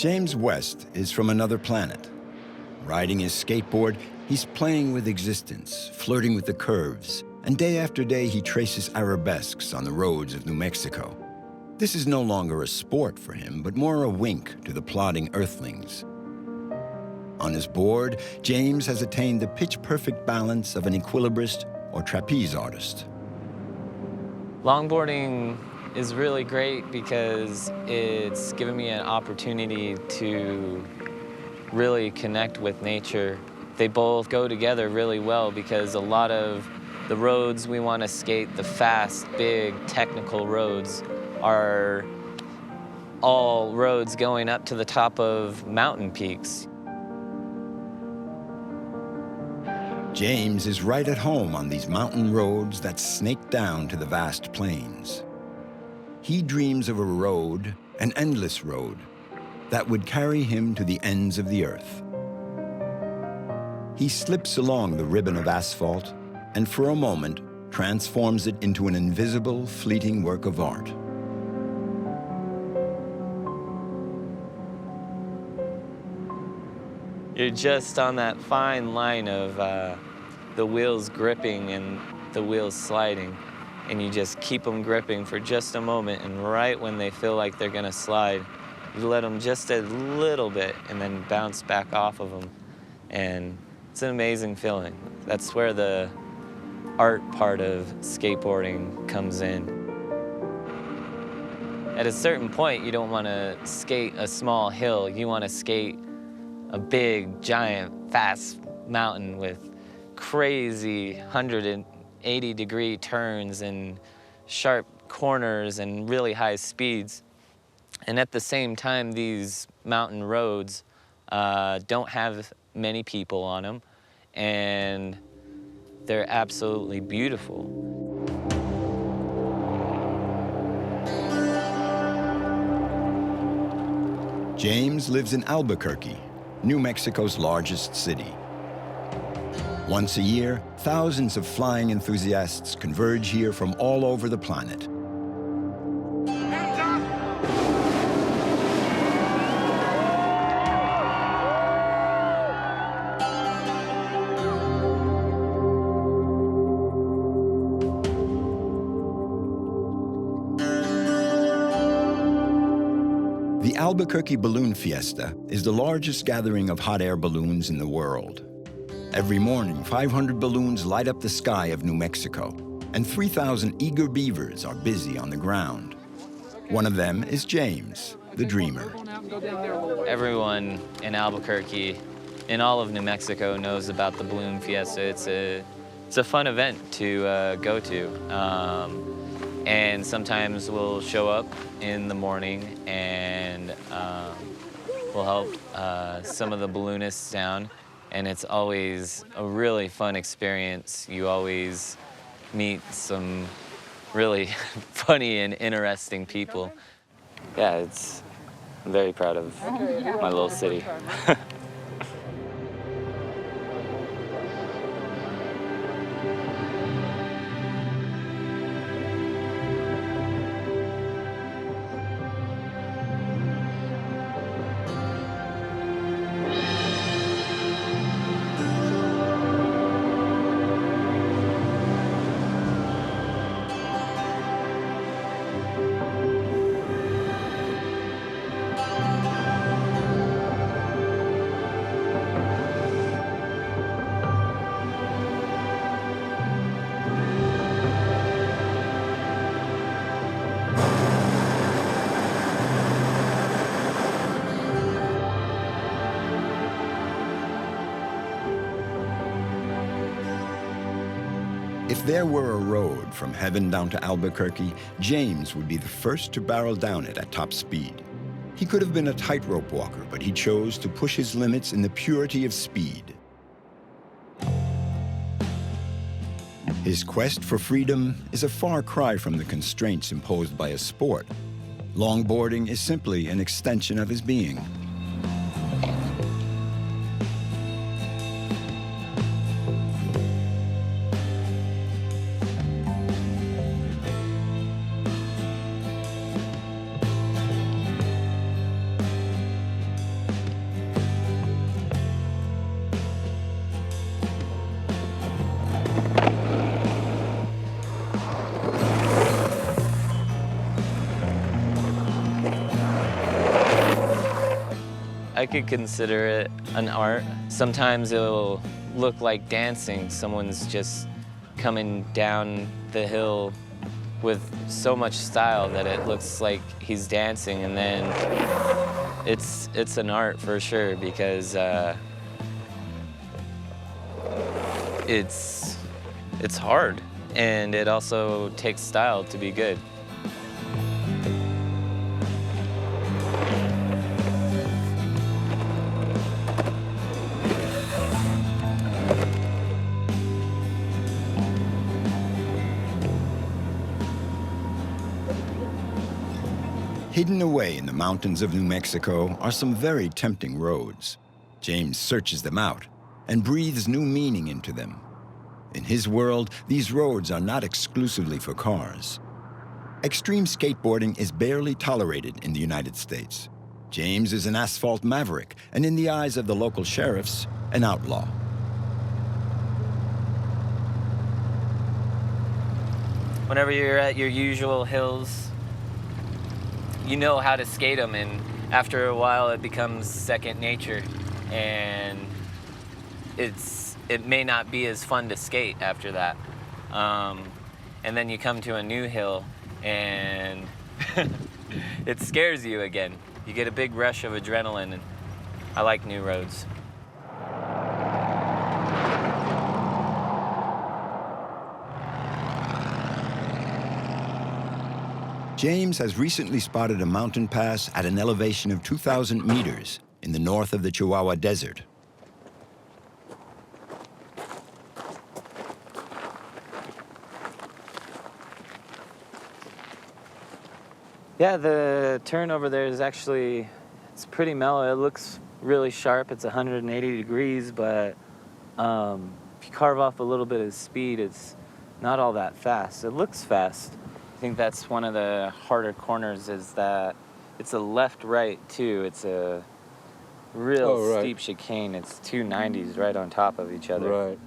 James West is from another planet. Riding his skateboard, he's playing with existence, flirting with the curves, and day after day he traces arabesques on the roads of New Mexico. This is no longer a sport for him, but more a wink to the plodding earthlings. On his board, James has attained the pitch-perfect balance of an equilibrist or trapeze artist. Longboarding is really great because it's given me an opportunity to really connect with nature. They both go together really well because a lot of the roads we want to skate, the fast, big, technical roads, are all roads going up to the top of mountain peaks. James is right at home on these mountain roads that snake down to the vast plains. He dreams of a road, an endless road, that would carry him to the ends of the earth. He slips along the ribbon of asphalt and for a moment transforms it into an invisible, fleeting work of art. You're just on that fine line of the wheels gripping and the wheels sliding, and you just keep them gripping for just a moment, and right when they feel like they're gonna slide, you let them just a little bit and then bounce back off of them. And it's an amazing feeling. That's where the art part of skateboarding comes in. At a certain point, you don't want to skate a small hill. You want to skate a big, giant, fast mountain with crazy 180-degree turns and sharp corners and really high speeds. And at the same time, these mountain roads don't have many people on them, and they're absolutely beautiful. James lives in Albuquerque, New Mexico's largest city. Once a year, thousands of flying enthusiasts converge here from all over the planet. The Albuquerque Balloon Fiesta is the largest gathering of hot air balloons in the world. Every morning, 500 balloons light up the sky of New Mexico, and 3,000 eager beavers are busy on the ground. One of them is James, the dreamer. Everyone in Albuquerque, in all of New Mexico, knows about the Balloon Fiesta. It's a fun event to go to. And sometimes we'll show up in the morning and we'll help some of the balloonists down. And it's always a really fun experience. You always meet some really funny and interesting people. Yeah, I'm very proud of my little city. If there were a road from heaven down to Albuquerque, James would be the first to barrel down it at top speed. He could have been a tightrope walker, but he chose to push his limits in the purity of speed. His quest for freedom is a far cry from the constraints imposed by a sport. Longboarding is simply an extension of his being. I could consider it an art. Sometimes it'll look like dancing. Someone's just coming down the hill with so much style that it looks like he's dancing, and then it's an art for sure, because it's hard, and it also takes style to be good. Hidden away in the mountains of New Mexico are some very tempting roads. James searches them out and breathes new meaning into them. In his world, these roads are not exclusively for cars. Extreme skateboarding is barely tolerated in the United States. James is an asphalt maverick, and in the eyes of the local sheriffs, an outlaw. Whenever you're at your usual hills, you know how to skate them, and after a while it becomes second nature, and it may not be as fun to skate after that. And then you come to a new hill and it scares you again. You get a big rush of adrenaline, and I like new roads. James has recently spotted a mountain pass at an elevation of 2,000 meters in the north of the Chihuahua Desert. Yeah, the turn over there is actually, it's pretty mellow. It looks really sharp. It's 180 degrees, but if you carve off a little bit of speed, it's not all that fast. It looks fast. I think that's one of the harder corners, is that it's a left-right too. It's a real steep chicane. It's two 90s right on top of each other. Right.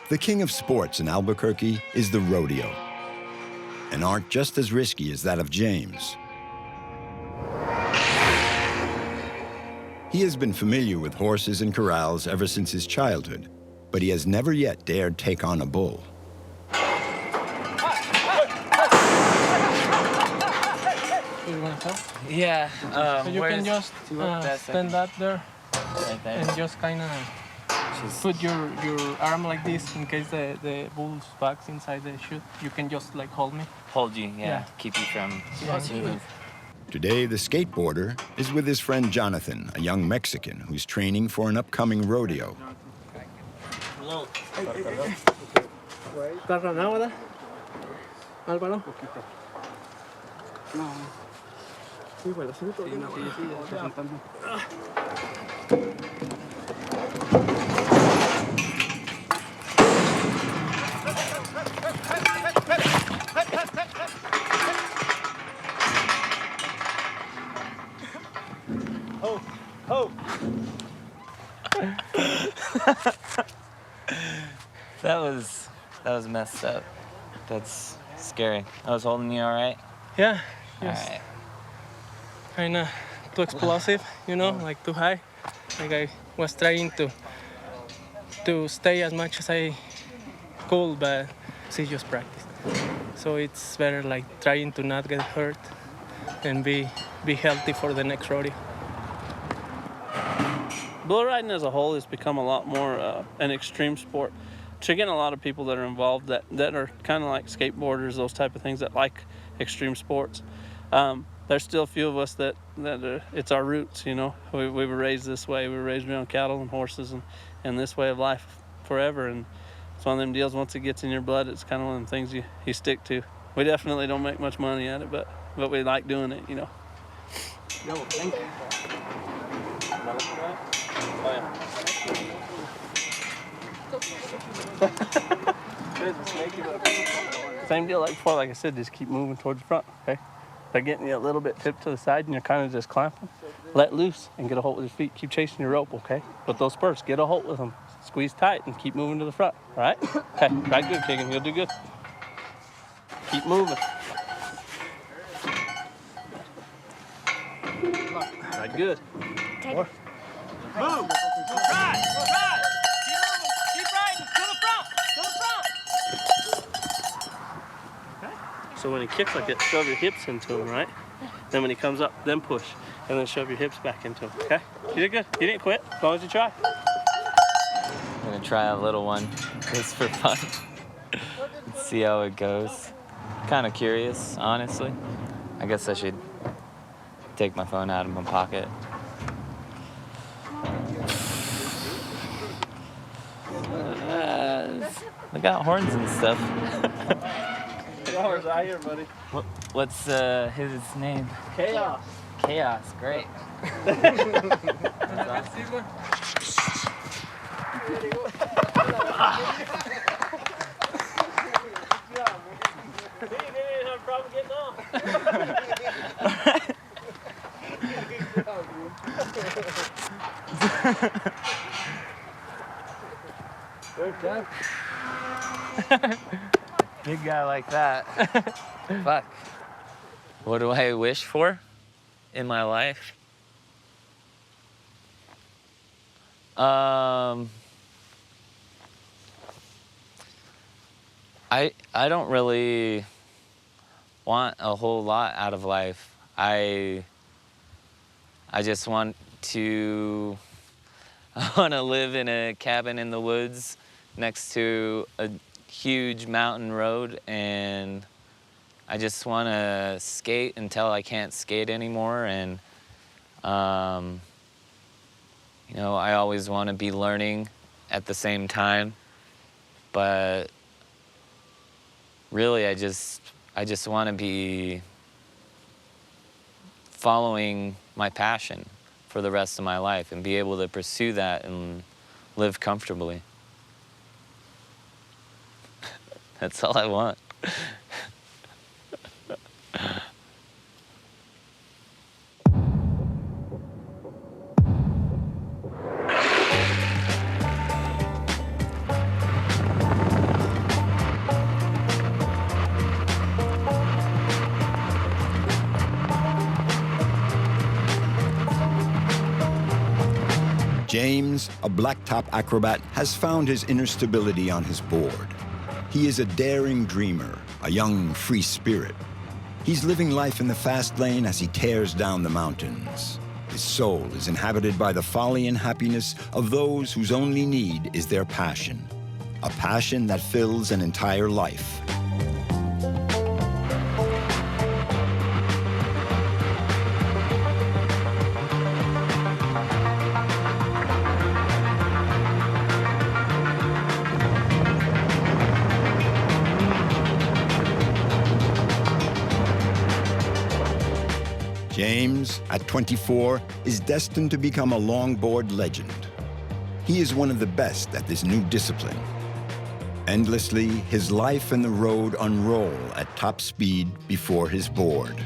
The king of sports in Albuquerque is the rodeo, an art just as risky as that of James. He has been familiar with horses and corrals ever since his childhood, but he has never yet dared take on a bull. You want to help? Yeah. So you can just stand up there right there. and just kind of put your arm like this in case the bull's back's inside the chute. You can just like hold me. Hold you, yeah. Keep you from moving. Today, the skateboarder is with his friend Jonathan, a young Mexican who's training for an upcoming rodeo. ¿Estás ranado, verdad? Álvaro. No. Sí, bueno, sí, That was messed up. That's scary. I was holding you all right? Yeah. All right. Kind of too explosive, you know, like too high. Like I was trying to stay as much as I could, but it's just practice. So it's better like trying to not get hurt and be healthy for the next rodeo. Bull riding as a whole has become a lot more an extreme sport. So you're getting a lot of people that are involved that are kind of like skateboarders, those type of things, that like extreme sports. There's still a few of us that it's our roots, you know. We were raised this way. We were raised around cattle and horses and this way of life forever. And it's one of them deals, once it gets in your blood, it's kind of one of them things you stick to. We definitely don't make much money at it, but we like doing it, you know. No, thank you. Same deal like before, like I said, just keep moving towards the front, okay? They're getting you a little bit tipped to the side and you're kind of just clamping. Let loose and get a hold with your feet. Keep chasing your rope, okay? With those spurs, get a hold with them. Squeeze tight and keep moving to the front, all right? Okay, right, good, Keegan, you'll do good. Keep moving. Right, good. More. Move! Ride! Ride! Keep moving! Keep riding! To the front! To the front! Okay. So when he kicks like that, shove your hips into him, right? Then when he comes up, then push. And then shove your hips back into him, okay? You did good. You didn't quit, as long as you try. I'm gonna try a little one just for fun. See how it goes. Kind of curious, honestly. I guess I should take my phone out of my pocket. They got horns and stuff. Horns out here, buddy. What's his name? Chaos. Chaos, great. That's awesome. He didn't have a problem getting off. Big guy like that. Fuck. What do I wish for in my life? I don't really want a whole lot out of life. I just want to live in a cabin in the woods next to a huge mountain road, and I just want to skate until I can't skate anymore. And you know, I always want to be learning at the same time, but really I just want to be following my passion for the rest of my life and be able to pursue that and live comfortably. That's all I want. James, a blacktop acrobat, has found his inner stability on his board. He is a daring dreamer, a young free spirit. He's living life in the fast lane as he tears down the mountains. His soul is inhabited by the folly and happiness of those whose only need is their passion, a passion that fills an entire life. James, at 24, is destined to become a longboard legend. He is one of the best at this new discipline. Endlessly, his life and the road unroll at top speed before his board.